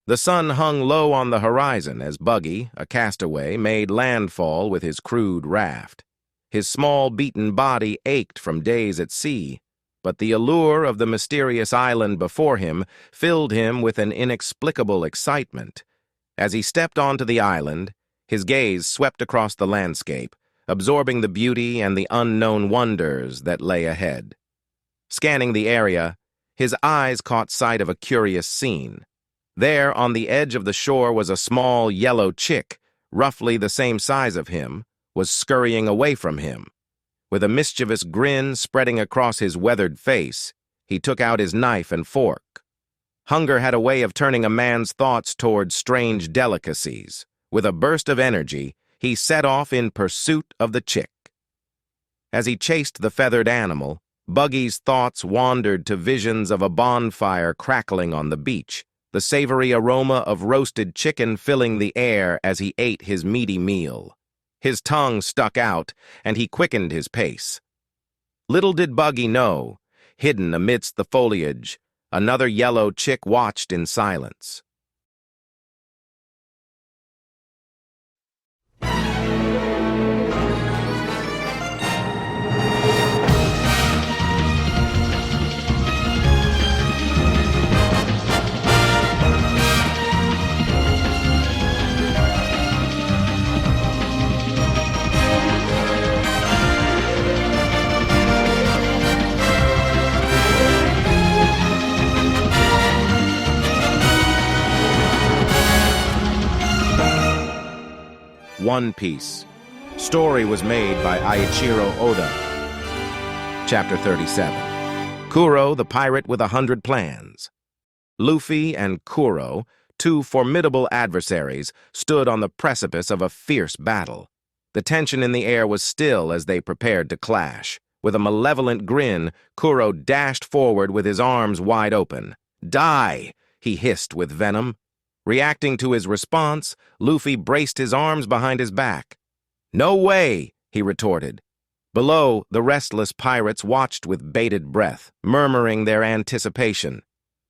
The sun hung low on the horizon as Buggy, a castaway, made landfall with his crude raft. His small, beaten body ached from days at sea, but the allure of the mysterious island before him filled him with an inexplicable excitement. As he stepped onto the island, his gaze swept across the landscape, absorbing the beauty and the unknown wonders that lay ahead. Scanning the area, his eyes caught sight of a curious scene. There, on the edge of the shore, was a small yellow chick, roughly the same size of him, was scurrying away from him. With a mischievous grin spreading across his weathered face, he took out his knife and fork. Hunger had a way of turning a man's thoughts toward strange delicacies. With a burst of energy, he set off in pursuit of the chick. As he chased the feathered animal, Buggy's thoughts wandered to visions of a bonfire crackling on the beach, the savory aroma of roasted chicken filling the air as he ate his meaty meal. His tongue stuck out, and he quickened his pace. Little did Buggy know, hidden amidst the foliage, another yellow chick watched in silence. One Piece. Story was made by Eiichiro Oda. Chapter 37. Kuro, the Pirate with 100 Plans. Luffy and Kuro, two formidable adversaries, stood on the precipice of a fierce battle. The tension in the air was still as they prepared to clash. With a malevolent grin, Kuro dashed forward with his arms wide open. "Die!" he hissed with venom. Reacting to his response, Luffy braced his arms behind his back. "No way!" he retorted. Below, the restless pirates watched with bated breath, murmuring their anticipation.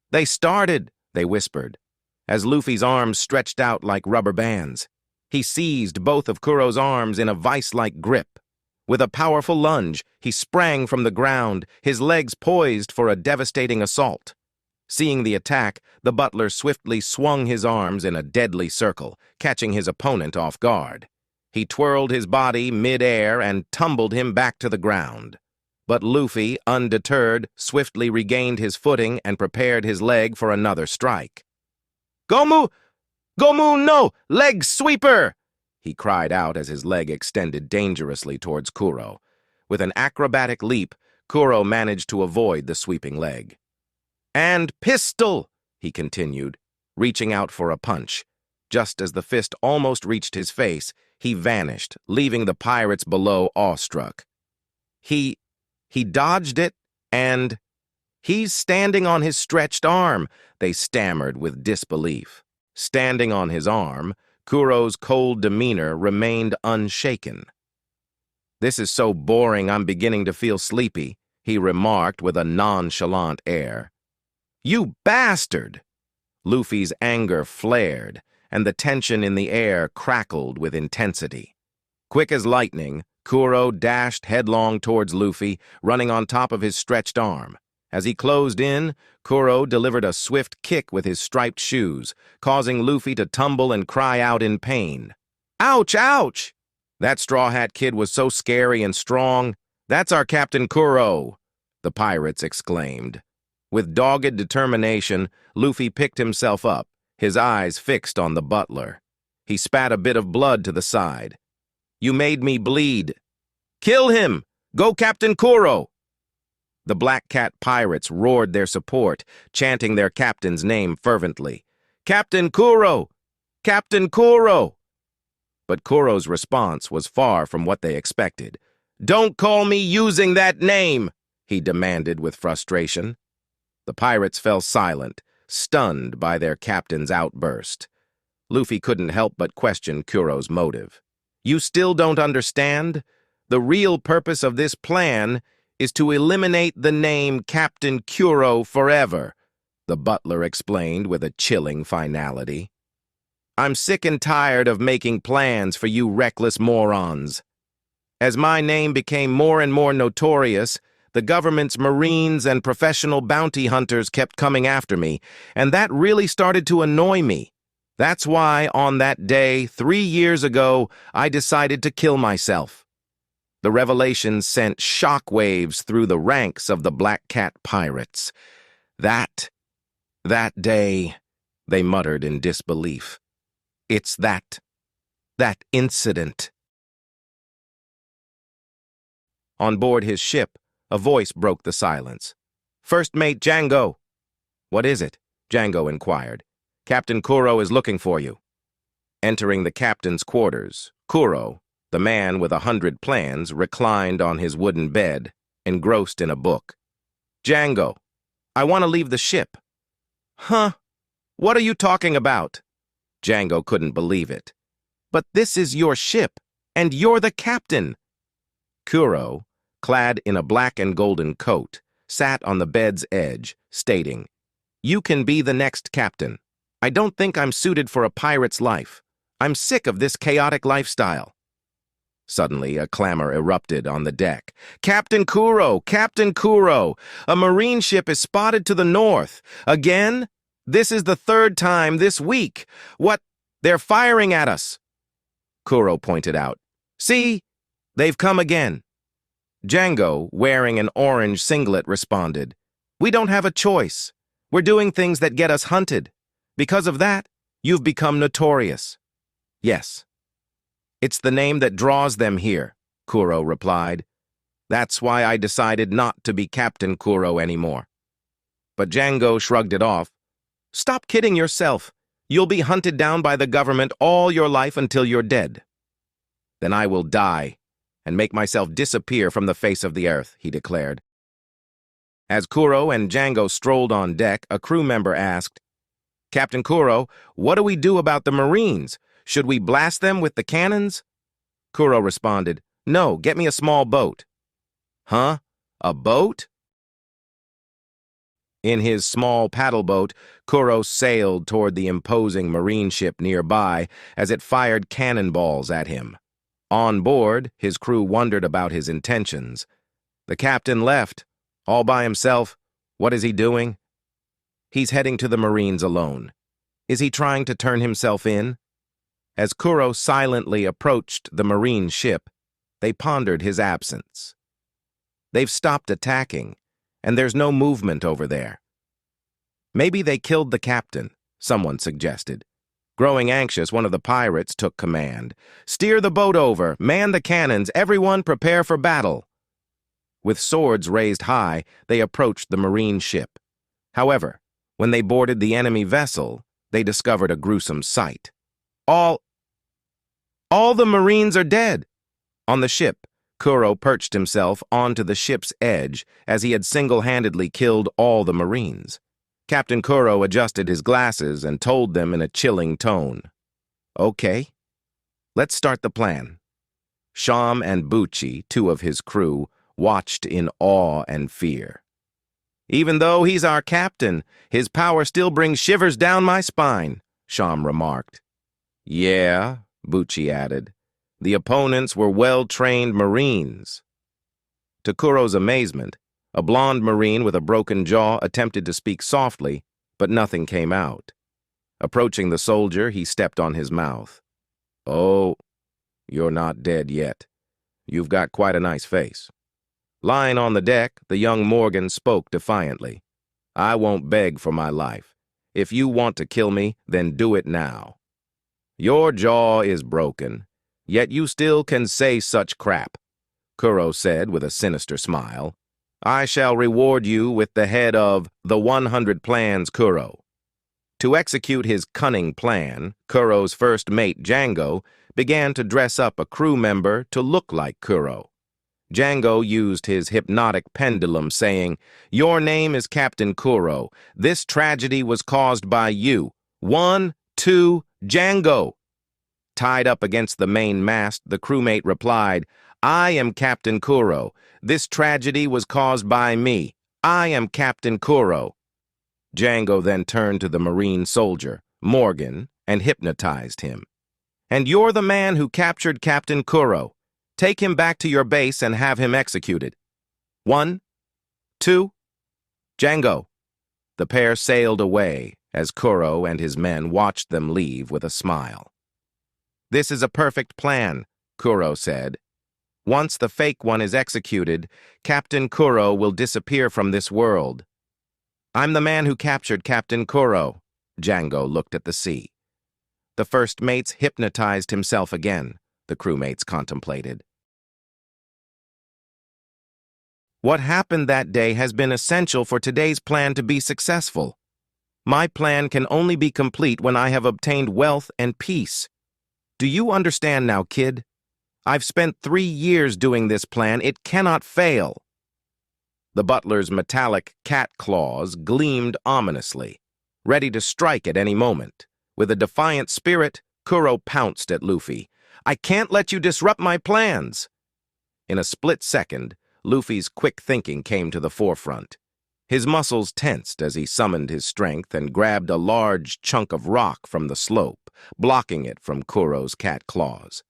"They started," they whispered, as Luffy's arms stretched out like rubber bands. He seized both of Kuro's arms in a vice-like grip. With a powerful lunge, he sprang from the ground, his legs poised for a devastating assault. Seeing the attack, the butler swiftly swung his arms in a deadly circle, catching his opponent off guard. He twirled his body mid-air and tumbled him back to the ground. But Luffy, undeterred, swiftly regained his footing and prepared his leg for another strike. "Gomu! Gomu no! Leg sweeper!" he cried out as his leg extended dangerously towards Kuro. With an acrobatic leap, Kuro managed to avoid the sweeping leg. "And pistol!" he continued, reaching out for a punch. Just as the fist almost reached his face, he vanished, leaving the pirates below awestruck. He dodged it, and he's standing on his stretched arm, they stammered with disbelief. Standing on his arm, Kuro's cold demeanor remained unshaken. "This is so boring I'm beginning to feel sleepy," he remarked with a nonchalant air. "You bastard!" Luffy's anger flared, and the tension in the air crackled with intensity. Quick as lightning, Kuro dashed headlong towards Luffy, running on top of his stretched arm. As he closed in, Kuro delivered a swift kick with his striped shoes, causing Luffy to tumble and cry out in pain. "Ouch, ouch!" "That Straw Hat Kid was so scary and strong. That's our Captain Kuro," the pirates exclaimed. With dogged determination, Luffy picked himself up, his eyes fixed on the butler. He spat a bit of blood to the side. "You made me bleed." "Kill him! Go Captain Kuro!" The Black Cat pirates roared their support, chanting their captain's name fervently. "Captain Kuro! Captain Kuro!" But Kuro's response was far from what they expected. "Don't call me using that name!" he demanded with frustration. The pirates fell silent, stunned by their captain's outburst. Luffy couldn't help but question Kuro's motive. "You still don't understand? The real purpose of this plan is to eliminate the name Captain Kuro forever. the butler explained with a chilling finality. I'm sick and tired of making plans for you reckless morons. As my name became more and more notorious, the government's Marines and professional bounty hunters kept coming after me, and that really started to annoy me. That's why, on that day, 3 years ago, I decided to kill myself. The revelation sent shockwaves through the ranks of the Black Cat pirates. That day, they muttered in disbelief. It's that incident. On board his ship, a voice broke the silence. "First Mate Django." "What is it?" Django inquired. "Captain Kuro is looking for you." Entering the captain's quarters, Kuro, the man with 100 plans, reclined on his wooden bed, engrossed in a book. "Django, I want to leave the ship." "Huh? What are you talking about?" Django couldn't believe it. "But this is your ship, and you're the captain." Kuro, clad in a black and golden coat, sat on the bed's edge, stating, "You can be the next captain. I don't think I'm suited for a pirate's life. I'm sick of this chaotic lifestyle." Suddenly, a clamor erupted on the deck. "Captain Kuro! Captain Kuro! A marine ship is spotted to the north. Again? This is the 3rd time this week. What? They're firing at us." Kuro pointed out. "See? They've come again." Django, wearing an orange singlet, responded, "We don't have a choice. We're doing things that get us hunted. Because of that, you've become notorious." "Yes. It's the name that draws them here," Kuro replied. "That's why I decided not to be Captain Kuro anymore." But Django shrugged it off. "Stop kidding yourself. You'll be hunted down by the government all your life until you're dead." "Then I will die and make myself disappear from the face of the earth," he declared. As Kuro and Django strolled on deck, a crew member asked, "Captain Kuro, what do we do about the Marines? Should we blast them with the cannons?" Kuro responded, "No, get me a small boat." "Huh? A boat?" In his small paddle boat, Kuro sailed toward the imposing marine ship nearby as it fired cannonballs at him. On board, his crew wondered about his intentions. The captain left, all by himself. What is he doing? He's heading to the Marines alone. Is he trying to turn himself in? As Kuro silently approached the Marine ship, they pondered his absence. They've stopped attacking, and there's no movement over there. Maybe they killed the captain, someone suggested. Growing anxious, one of the pirates took command. "Steer the boat over, man the cannons, everyone prepare for battle." With swords raised high, they approached the Marine ship. However, when they boarded the enemy vessel, they discovered a gruesome sight. All the Marines are dead. On the ship, Kuro perched himself onto the ship's edge as he had single-handedly killed all the Marines. Captain Kuro adjusted his glasses and told them in a chilling tone, "Okay, let's start the plan." Sham and Bucci, 2 of his crew, watched in awe and fear. "Even though he's our captain, his power still brings shivers down my spine," Sham remarked. "Yeah," Bucci added. "The opponents were well-trained Marines." To Kuro's amazement, a blonde Marine with a broken jaw attempted to speak softly, but nothing came out. Approaching the soldier, he stepped on his mouth. "Oh, you're not dead yet. You've got quite a nice face." Lying on the deck, the young Morgan spoke defiantly. "I won't beg for my life. If you want to kill me, then do it now. Your jaw is broken, yet you still can say such crap," Kuro said with a sinister smile. "I shall reward you with the head of the 100 Plans Kuro." To execute his cunning plan, Kuro's first mate, Django, began to dress up a crew member to look like Kuro. Django used his hypnotic pendulum, saying, "Your name is Captain Kuro. This tragedy was caused by you. 1, 2, Django." Tied up against the main mast, the crewmate replied, "I am Captain Kuro. This tragedy was caused by me. I am Captain Kuro." Django then turned to the Marine soldier, Morgan, and hypnotized him. "And you're the man who captured Captain Kuro. Take him back to your base and have him executed. 1, 2, Django." The pair sailed away as Kuro and his men watched them leave with a smile. "This is a perfect plan," Kuro said. "Once the fake one is executed, Captain Kuro will disappear from this world." "I'm the man who captured Captain Kuro." Django looked at the sea. The first mate's hypnotized himself again, the crewmates contemplated. "What happened that day has been essential for today's plan to be successful. My plan can only be complete when I have obtained wealth and peace. Do you understand now, kid? I've spent 3 years doing this plan. It cannot fail." The butler's metallic cat claws gleamed ominously, ready to strike at any moment. With a defiant spirit, Kuro pounced at Luffy. "I can't let you disrupt my plans." In a split second, Luffy's quick thinking came to the forefront. His muscles tensed as he summoned his strength and grabbed a large chunk of rock from the slope, blocking it from Kuro's cat claws.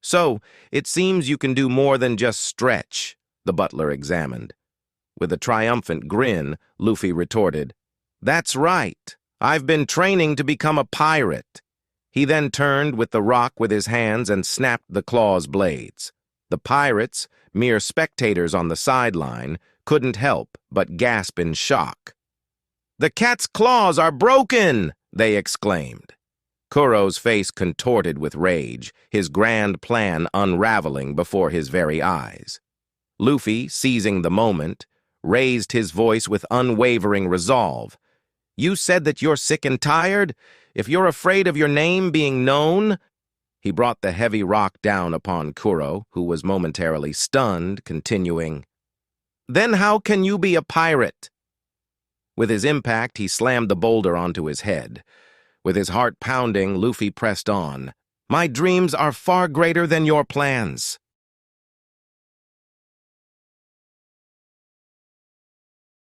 "So, it seems you can do more than just stretch," the butler examined. With a triumphant grin, Luffy retorted, "That's right. I've been training to become a pirate." He then turned with the rock with his hands and snapped the claw's blades. The pirates, mere spectators on the sideline, couldn't help but gasp in shock. "The cat's claws are broken!" they exclaimed. Kuro's face contorted with rage, his grand plan unraveling before his very eyes. Luffy, seizing the moment, raised his voice with unwavering resolve. "You said that you're sick and tired? If you're afraid of your name being known—" He brought the heavy rock down upon Kuro, who was momentarily stunned, continuing, "Then how can you be a pirate?" With his impact, he slammed the boulder onto his head. With his heart pounding, Luffy pressed on. "My dreams are far greater than your plans.